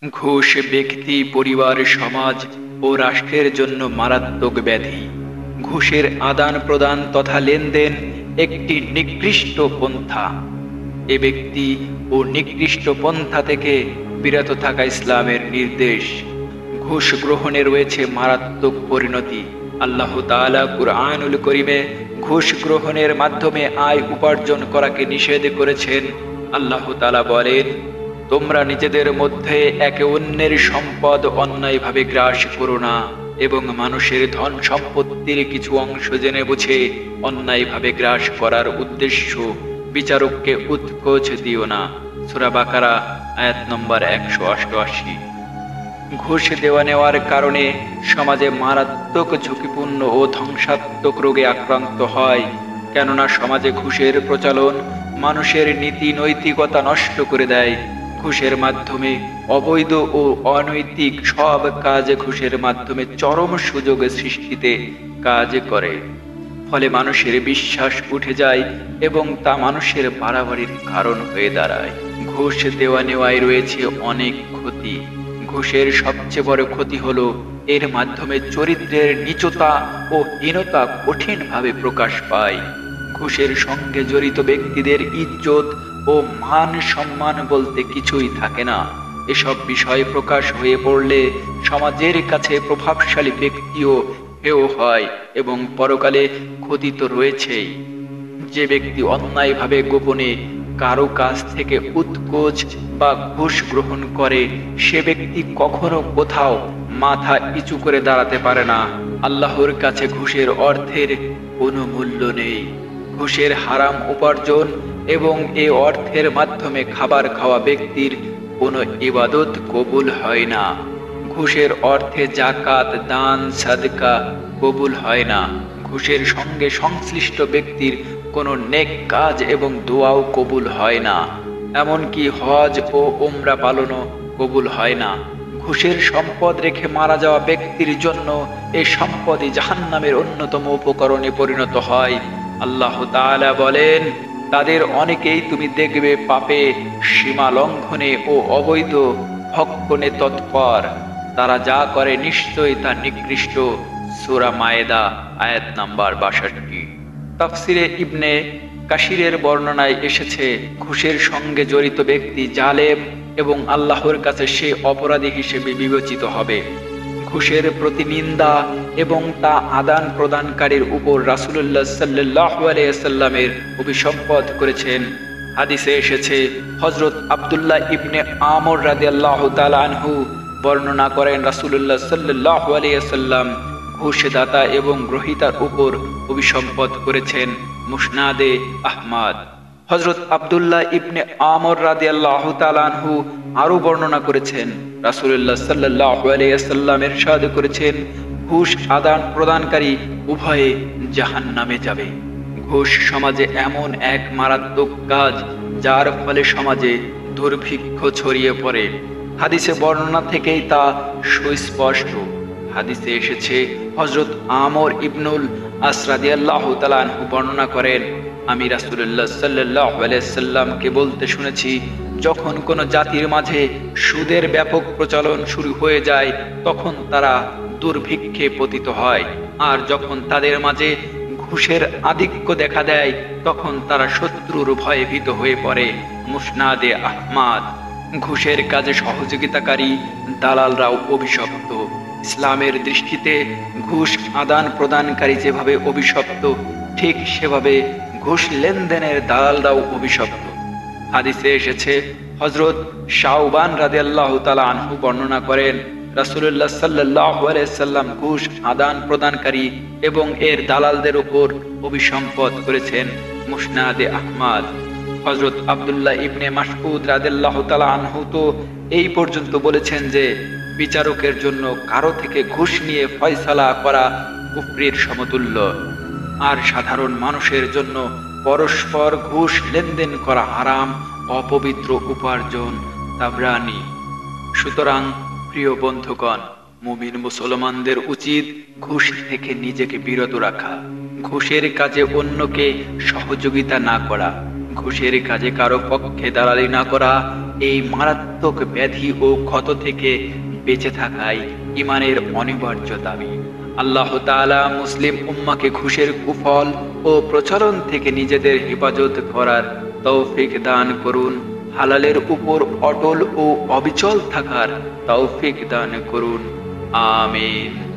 ঘুষ ব্যক্তি, পরিবার, সমাজ ও রাষ্ট্রের জন্য মারাত্মক ব্যাধি। ঘুষের আদান প্রদান তথা লেনদেন একটি নিকৃষ্ট পন্থা। এ ব্যক্তি ও নিকৃষ্ট পন্থা থেকে বিরত থাকা ইসলামের নির্দেশ। ঘুষ গ্রহণে রয়েছে মারাত্মক পরিণতি। আল্লাহ তাআলা কুরআনুল কারীমে ঘুষ গ্রহণের মাধ্যমে আয় উপার্জন করাকে নিষেধ করেছেন। আল্লাহ তাআলা বলেন, তোমরা নিজেদের মধ্যে একে অন্যের সম্পদ অন্যায়ভাবে গ্রাস করো না এবং মানুষের ধন সম্পত্তির কিছু অংশ জেনে বুঝে অন্যায়ভাবে গ্রাস করার উদ্দেশ্য বিচারককে উৎকোচ দিও না। সূরা বাকারা আয়াত নম্বর 188। ঘুষ দেওয়া নেওয়ার কারণে সমাজে মারাত্মক ঝুঁকিপূর্ণ ও ধ্বংসাত্মক রোগে আক্রান্ত হয়। কেননা সমাজে ঘুষের প্রচলন মানুষের নীতি নৈতিকতা নষ্ট করে দেয়। ঘুষের মাধ্যমে অবৈধ ও অনৈতিক সব কাজ ঘুষের মাধ্যমে চরম সুযোগ সৃষ্টিতে কাজ করে। ফলে মানুষের বিশ্বাস উঠে যায় এবং তা মানুষের বাড়াবাড়ির কারণ হয়ে দাঁড়ায়। ঘুষ দেওয়া নেওয়ায় রয়েছে অনেক ক্ষতি। ঘুষের সবচেয়ে বড় ক্ষতি হলো এর মাধ্যমে চরিত্রের নীচতা ও হীনতা কঠিনভাবে প্রকাশ পায়। ঘুষের সঙ্গে জড়িত ব্যক্তিদের ইজ্জত ও মান সম্মান বলতে কিছুই থাকে না। এসব বিষয় প্রকাশ হয়ে পড়লে সমাজের কাছে প্রভাবশালী ব্যক্তিও হেয় হয় এবং পরকালে ক্ষতি তো রয়েছেই। যে ব্যক্তি অন্যায়ভাবে গোপনে কারো কাছ থেকে উৎকোচ বা ঘুষ গ্রহণ করে সে ব্যক্তি কখনো কোথাও মাথা নিচু করে দাঁড়াতে পারে না। আল্লাহর কাছে ঘুষের অর্থের কোনো মূল্য নেই। ঘুষের হারাম উপার্জন এবং এ অর্থের মাধ্যমে খাবার খাওয়া ব্যক্তির কোনো ইবাদত কবুল হয় না। ঘুষের অর্থে যাকাত, দান, সাদকা কবুল হয় না। ঘুষের সঙ্গে সংশ্লিষ্ট ব্যক্তির কোনো নেক কাজ এবং দোয়াও কবুল হয় না। এমনকি হজ ও উমরা পালনও কবুল হয় না। ঘুষের সম্পদ রেখে মারা যাওয়া ব্যক্তির জন্য এই সম্পদই জাহান্নামের অন্যতম উপকরণে পরিণত হয়। আল্লাহ তাআলা বলেন, তাদের অনেকেই তুমি দেখবে পাপে, সীমা লঙ্ঘনে ও অবৈধ ভক্ষণে তৎপর। তারা যা করে নিশ্চয়ই তা নিকৃষ্ট। সূরা মায়েদা আয়াত নাম্বার 62। তাফসিরে ইবনে কাসিরের বর্ণনায় এসেছে, ঘুষের সঙ্গে জড়িত ব্যক্তি জালেম এবং আল্লাহর কাছে সে অপরাধী হিসেবে বিবেচিত হবে। ঘুষের প্রতি নিন্দা এবং তা আদান প্রদানকারীর উপর রাসূলুল্লাহ সাল্লাল্লাহু আলাইহি ওয়াসাল্লামের অভিসম্পাদ করেছেন। হাদিসে এসেছে, হযরত আব্দুল্লাহ ইবনে আমর রাদিয়াল্লাহু তাআলা আনহু বর্ণনা করেন, রাসূলুল্লাহ সাল্লাল্লাহু আলাইহি ওয়াসাল্লাম ঘুষদাতা এবং গ্রহীতার উপর অভিসম্পাদ করেছেন। মুসনাদে আহমদ। হযরত আব্দুল্লাহ ইবনে আমর রাদিয়াল্লাহু তাআলা আনহু আরো বর্ণনা করেছেন, রাসূলুল্লাহ সাল্লাল্লাহু আলাইহি ওয়াসাল্লাম ইরশাদ করেছেন, ঘুষ আদান প্রদানকারী উভয়ে জাহান্নামে যাবে। ঘুষ সমাজে এমন এক মারাত্মক কাজ যার ফলে সমাজে দুর্ভিক্ষ ছড়িয়ে পড়ে। হাদিসে বর্ণনা থেকেই তা সুস্পষ্ট। হাদিসে এসেছে, হযরত আমর ইবনুল আস রাদিয়াল্লাহু তাআলা আনহু বর্ণনা করেন, আমি রাসূলুল্লাহ সাল্লাল্লাহু আলাইহি ওয়াসাল্লামকে বলতে শুনেছি, যখন কোনো জাতির মাঝে সুদের ব্যাপক প্রচলন শুরু হয়ে যায় তখন তারা দুর্ভিক্ষে পতিত হয়, আর যখন তাদের মাঝে ঘুষের আধিক্য দেখা দেয় তখন তারা শত্রুর ভয়ে ভীত হয়ে পড়ে। মুসনাদে আহমদ। ঘুষের কাজে সহযোগিতাকারী দালালরাও অভিশপ্ত। ইসলামের দৃষ্টিতে ঘুষ আদান প্রদানকারী যেভাবে অভিশপ্ত, ঠিক সেভাবে ঘুষ লেনদেনের দালালরাও অভিশপ্ত। হাদিসে এসেছে, হযরত শাওবান রাদিয়াল্লাহু তাআলা আনহু বর্ণনা করেন, রাসূলুল্লাহ সাল্লাল্লাহু আলাইহি ওয়াসাল্লাম ঘুষ আদান প্রদানকারী এবং এর দালালদের উপর অভিসম্পাদ করেছেন। মুসনাদে আহমদ। হযরত আব্দুল্লাহ ইবনে মাসউদ রাদিয়াল্লাহু তাআলা আনহু তো এই পর্যন্ত বলেছেন যে, বিচারকের জন্য কারো থেকে ঘুষ নিয়ে ফয়সালা করা কুফরির সমতুল্য, আর সাধারণ মানুষের জন্য পরস্পর ঘুষ লেনদেন করা হারাম, অপবিত্র উপার্জন। তাবরানী। সুতরাং প্রিয় বন্ধুগণ, মুমিন মুসলমানদের উচিত ঘুষ থেকে নিজেকে বিরত রাখা, ঘুষের কাজে অন্যকে সহযোগিতা না করা, ঘুষের কাজে কারো পক্ষে দালালি না করা এই মারাত্মক ব্যাধি ও ক্ষত থেকে বেঁচে থাকাই ঈমানের অনিবার্য দাবি। আল্লাহ তাআলা মুসলিম উম্মাহকে ঘুষের কুফল ও প্রচলন থেকে নিজেদের হেফাজত করার তৌফিক দান করুন। হালালের উপর অটল ও অবিচল থাকার তৌফিক দান করুন। আমিন।